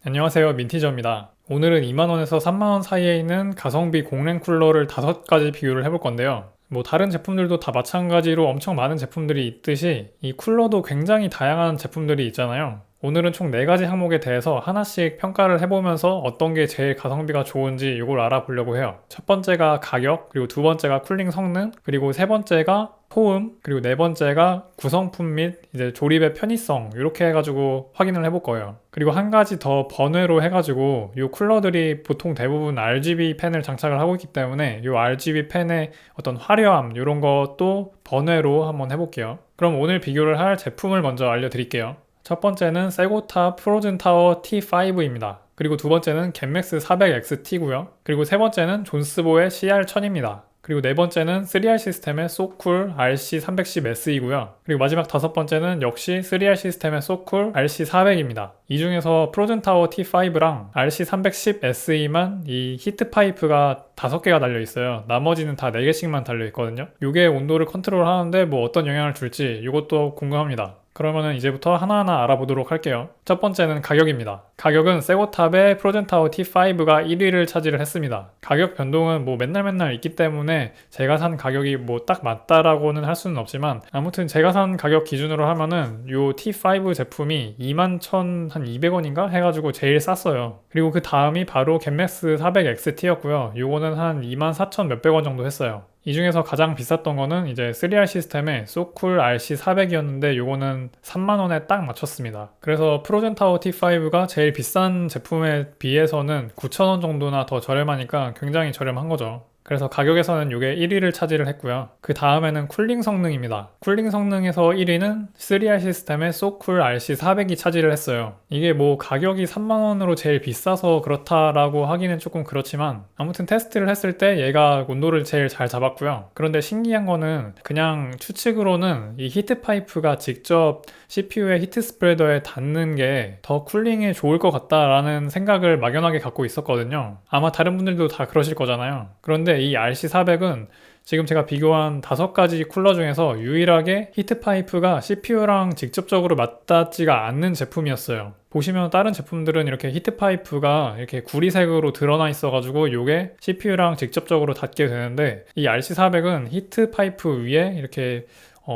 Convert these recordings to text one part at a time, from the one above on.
안녕하세요, 민티저입니다. 오늘은 2만원에서 3만원 사이에 있는 가성비 공랭 쿨러를 5가지 비교를 해볼 건데요. 다른 제품들도 다 마찬가지로 엄청 많은 제품들이 있듯이 이 쿨러도 굉장히 다양한 제품들이 있잖아요. 오늘은 총 4가지 항목에 대해서 하나씩 평가를 해보면서 어떤 게 제일 가성비가 좋은지 이걸 알아보려고 해요. 첫 번째가 가격, 그리고 두 번째가 쿨링 성능, 그리고 세 번째가 소음, 그리고 네 번째가 구성품 및 이제 조립의 편의성, 이렇게 해가지고 확인을 해볼 거예요. 그리고 한 가지 더 번외로 해가지고 이 쿨러들이 보통 대부분 RGB 팬을 장착을 하고 있기 때문에 이 RGB 팬의 어떤 화려함 이런 것도 번외로 한번 해볼게요. 그럼 오늘 비교를 할 제품을 먼저 알려드릴게요. 첫 번째는 세고타 프로즌 타워 T5입니다. 그리고 두 번째는 겟맥스 400XT고요. 그리고 세 번째는 존스보의 CR1000입니다. 그리고 네 번째는 3R 시스템의 소쿨 RC310SE고요. 그리고 마지막 다섯 번째는 역시 3R 시스템의 소쿨 RC400입니다. 이 중에서 프로즌타워 T5랑 RC310SE만 이 히트 파이프가 5개가 달려있어요. 나머지는 다 4개씩만 달려있거든요. 이게 온도를 컨트롤 하는데 어떤 영향을 줄지 이것도 궁금합니다. 그러면은 이제부터 하나하나 알아보도록 할게요. 첫 번째는 가격입니다. 가격은 세고탑의 프로젠타워 T5가 1위를 차지를 했습니다. 가격 변동은 맨날 있기 때문에 제가 산 가격이 딱 맞다라고는 할 수는 없지만 아무튼 제가 산 가격 기준으로 하면은 요 T5 제품이 21,200원인가 해가지고 제일 쌌어요. 그리고 그 다음이 바로 겟맥스 400XT였고요. 요거는 한 24,000 몇백 원 정도 했어요. 이 중에서 가장 비쌌던 거는 이제 3R 시스템의 소쿨 RC400이었는데 요거는 3만원에 딱 맞췄습니다. 그래서 프로젠타워 T5가 제일 비싼 제품에 비해서는 9,000원 정도나 더 저렴하니까 굉장히 저렴한 거죠. 그래서 가격에서는 이게 1위를 차지를 했고요. 그 다음에는 쿨링 성능입니다. 쿨링 성능에서 1위는 3R 시스템의 소쿨 RC400이 차지를 했어요. 이게 가격이 3만원으로 제일 비싸서 그렇다라고 하기는 조금 그렇지만 아무튼 테스트를 했을 때 얘가 온도를 제일 잘 잡았고요. 그런데 신기한 거는 그냥 추측으로는 이 히트 파이프가 직접 CPU의 히트 스프레더에 닿는 게 더 쿨링에 좋을 것 같다라는 생각을 막연하게 갖고 있었거든요. 아마 다른 분들도 다 그러실 거잖아요. 그런데 이 RC400은 지금 제가 비교한 5가지 쿨러 중에서 유일하게 히트 파이프가 CPU랑 직접적으로 맞닿지가 않는 제품이었어요. 보시면 다른 제품들은 이렇게 히트 파이프가 이렇게 구리색으로 드러나 있어가지고 이게 CPU랑 직접적으로 닿게 되는데 이 RC400은 히트 파이프 위에 이렇게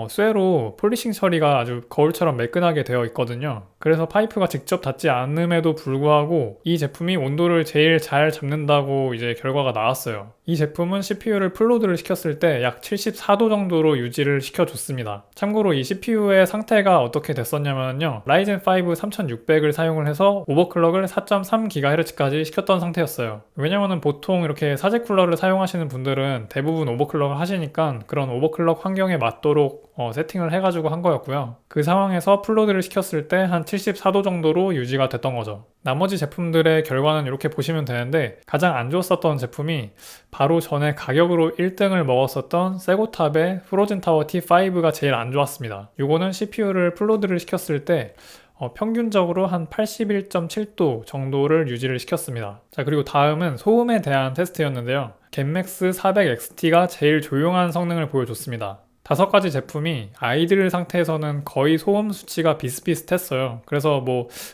쇠로 폴리싱 처리가 아주 거울처럼 매끈하게 되어 있거든요. 그래서 파이프가 직접 닿지 않음에도 불구하고 이 제품이 온도를 제일 잘 잡는다고 이제 결과가 나왔어요. 이 제품은 CPU를 풀로드를 시켰을 때 약 74도 정도로 유지를 시켜줬습니다. 참고로 이 CPU의 상태가 어떻게 됐었냐면요. 라이젠 5 3600을 사용을 해서 오버클럭을 4.3GHz까지 시켰던 상태였어요. 왜냐면은 보통 이렇게 사제 쿨러를 사용하시는 분들은 대부분 오버클럭을 하시니까 그런 오버클럭 환경에 맞도록 세팅을 해가지고 한 거였고요. 그 상황에서 풀로드를 시켰을 때 한 74도 정도로 유지가 됐던 거죠. 나머지 제품들의 결과는 이렇게 보시면 되는데 가장 안 좋았었던 제품이 바로 전에 가격으로 1등을 먹었었던 세고탑의 프로젠타워 T5가 제일 안 좋았습니다. 요거는 CPU를 풀로드를 시켰을 때 평균적으로 한 81.7도 정도를 유지를 시켰습니다. 자, 그리고 다음은 소음에 대한 테스트였는데요. 겟맥스 400XT가 제일 조용한 성능을 보여줬습니다. 5가지 제품이 아이들 상태에서는 거의 소음 수치가 비슷비슷했어요. 그래서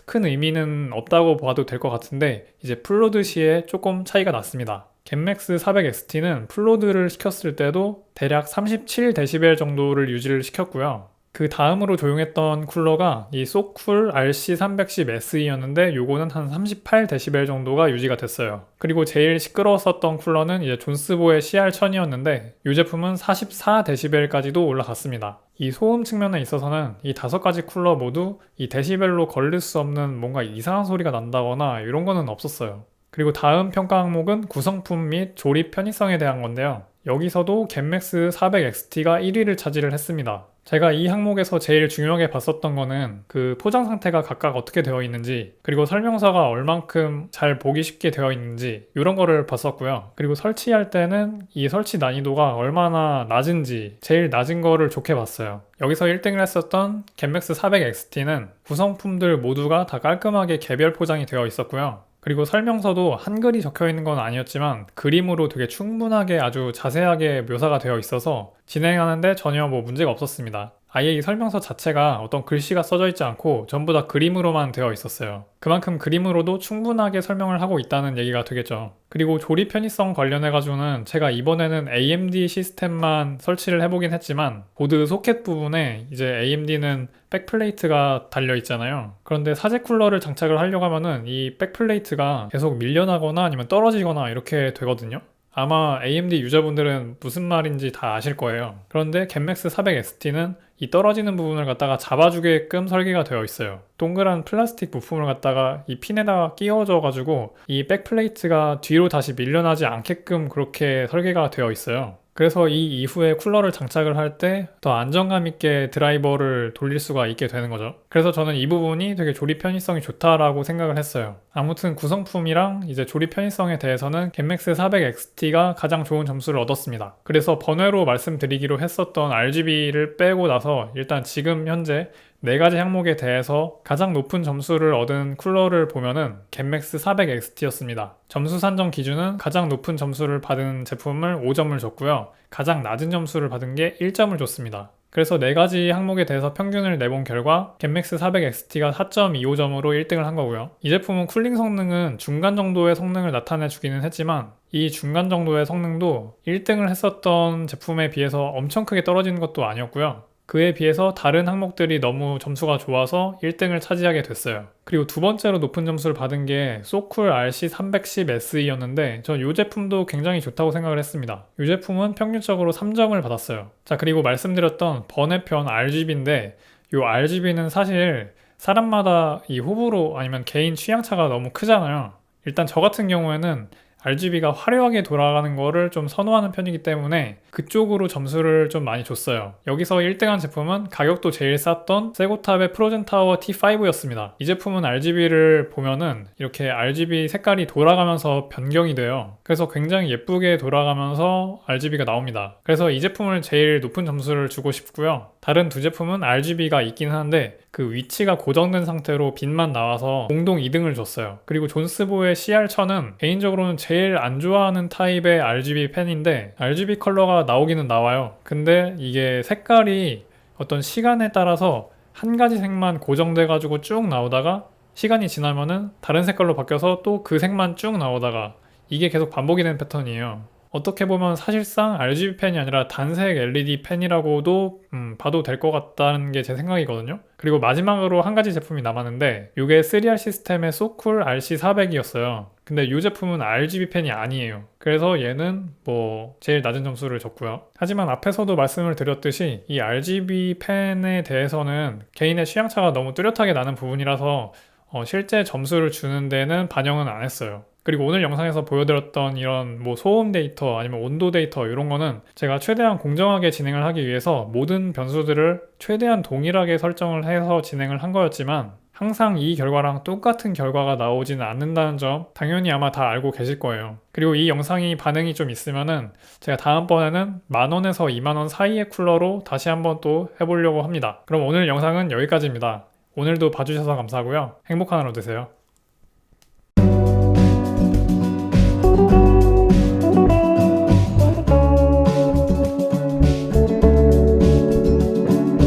큰 의미는 없다고 봐도 될 것 같은데 이제 풀로드 시에 조금 차이가 났습니다. 겟맥스 400XT는 풀로드를 시켰을 때도 대략 37dB 정도를 유지를 시켰고요. 그 다음으로 조용했던 쿨러가 이 소쿨 RC310SE였는데 요거는 한 38dB 정도가 유지가 됐어요. 그리고 제일 시끄러웠었던 쿨러는 이제 존스보의 CR1000이었는데 이 제품은 44dB까지도 올라갔습니다. 이 소음 측면에 있어서는 이 5가지 쿨러 모두 이 데시벨로 걸릴 수 없는 뭔가 이상한 소리가 난다거나 이런 거는 없었어요. 그리고 다음 평가 항목은 구성품 및 조립 편의성에 대한 건데요. 여기서도 겟맥스 400XT가 1위를 차지를 했습니다. 제가 이 항목에서 제일 중요하게 봤었던 거는 그 포장 상태가 각각 어떻게 되어 있는지, 그리고 설명서가 얼만큼 잘 보기 쉽게 되어 있는지 이런 거를 봤었고요. 그리고 설치할 때는 이 설치 난이도가 얼마나 낮은지 제일 낮은 거를 좋게 봤어요. 여기서 1등을 했었던 겟맥스 400XT는 구성품들 모두가 다 깔끔하게 개별 포장이 되어 있었고요. 그리고 설명서도 한글이 적혀 있는 건 아니었지만 그림으로 되게 충분하게 아주 자세하게 묘사가 되어 있어서 진행하는데 전혀 문제가 없었습니다. 아예 이 설명서 자체가 어떤 글씨가 써져 있지 않고 전부 다 그림으로만 되어 있었어요. 그만큼 그림으로도 충분하게 설명을 하고 있다는 얘기가 되겠죠. 그리고 조립 편의성 관련해가지고는 제가 이번에는 AMD 시스템만 설치를 해보긴 했지만 보드 소켓 부분에 이제 AMD는 백플레이트가 달려 있잖아요. 그런데 사제 쿨러를 장착을 하려고 하면은 이 백플레이트가 계속 밀려나거나 아니면 떨어지거나 이렇게 되거든요. 아마 AMD 유저분들은 무슨 말인지 다 아실 거예요. 그런데 겟맥스 400XT는 이 떨어지는 부분을 갖다가 잡아주게끔 설계가 되어 있어요. 동그란 플라스틱 부품을 갖다가 이 핀에다가 끼워져 가지고 이 백플레이트가 뒤로 다시 밀려나지 않게끔 그렇게 설계가 되어 있어요. 그래서 이 이후에 쿨러를 장착을 할 때 더 안정감 있게 드라이버를 돌릴 수가 있게 되는 거죠. 그래서 저는 이 부분이 되게 조립 편의성이 좋다라고 생각을 했어요. 아무튼 구성품이랑 이제 조립 편의성에 대해서는 겟맥스 400XT가 가장 좋은 점수를 얻었습니다. 그래서 번외로 말씀드리기로 했었던 RGB를 빼고 나서 일단 지금 현재 4가지 항목에 대해서 가장 높은 점수를 얻은 쿨러를 보면은 겟맥스 400XT였습니다. 점수 산정 기준은 가장 높은 점수를 받은 제품을 5점을 줬고요. 가장 낮은 점수를 받은 게 1점을 줬습니다. 그래서 4가지 항목에 대해서 평균을 내본 결과 겟맥스 400XT가 4.25점으로 1등을 한 거고요. 이 제품은 쿨링 성능은 중간 정도의 성능을 나타내 주기는 했지만 이 중간 정도의 성능도 1등을 했었던 제품에 비해서 엄청 크게 떨어지는 것도 아니었고요. 그에 비해서 다른 항목들이 너무 점수가 좋아서 1등을 차지하게 됐어요. 그리고 두 번째로 높은 점수를 받은 게 소쿨 RC310SE였는데 전 이 제품도 굉장히 좋다고 생각을 했습니다. 이 제품은 평균적으로 3점을 받았어요. 자, 그리고 말씀드렸던 번외편 RGB인데 이 RGB는 사실 사람마다 이 호불호 아니면 개인 취향차가 너무 크잖아요. 일단 저 같은 경우에는 RGB가 화려하게 돌아가는 거를 좀 선호하는 편이기 때문에 그쪽으로 점수를 좀 많이 줬어요. 여기서 1등한 제품은 가격도 제일 쌌던 세고탑의 프로젠타워 T5였습니다. 이 제품은 RGB를 보면은 이렇게 RGB 색깔이 돌아가면서 변경이 돼요. 그래서 굉장히 예쁘게 돌아가면서 RGB가 나옵니다. 그래서 이 제품을 제일 높은 점수를 주고 싶고요. 다른 두 제품은 RGB가 있긴 한데 그 위치가 고정된 상태로 빛만 나와서 공동 2등을 줬어요. 그리고 존스보의 CR1000은 개인적으로는 제일 안 좋아하는 타입의 RGB 펜인데 RGB 컬러가 나오기는 나와요. 근데 이게 색깔이 어떤 시간에 따라서 한 가지 색만 고정돼 가지고 쭉 나오다가 시간이 지나면은 다른 색깔로 바뀌어서 또 그 색만 쭉 나오다가 이게 계속 반복이 되는 패턴이에요. 어떻게 보면 사실상 RGB 펜이 아니라 단색 LED 펜이라고도 봐도 될 것 같다는 게 제 생각이거든요. 그리고 마지막으로 한 가지 제품이 남았는데 이게 3R 시스템의 소쿨 RC400이었어요. 근데 이 제품은 RGB 펜이 아니에요. 그래서 얘는 뭐 제일 낮은 점수를 줬고요. 하지만 앞에서도 말씀을 드렸듯이 이 RGB 펜에 대해서는 개인의 취향차가 너무 뚜렷하게 나는 부분이라서 실제 점수를 주는 데는 반영은 안 했어요. 그리고 오늘 영상에서 보여드렸던 이런 뭐 소음 데이터 아니면 온도 데이터 이런 거는 제가 최대한 공정하게 진행을 하기 위해서 모든 변수들을 최대한 동일하게 설정을 해서 진행을 한 거였지만 항상 이 결과랑 똑같은 결과가 나오지는 않는다는 점 당연히 아마 다 알고 계실 거예요. 그리고 이 영상이 반응이 좀 있으면은 제가 다음번에는 10,000원에서 20,000원 사이의 쿨러로 다시 한번 또 해보려고 합니다. 그럼 오늘 영상은 여기까지입니다. 오늘도 봐주셔서 감사하고요. 행복한 하루 되세요.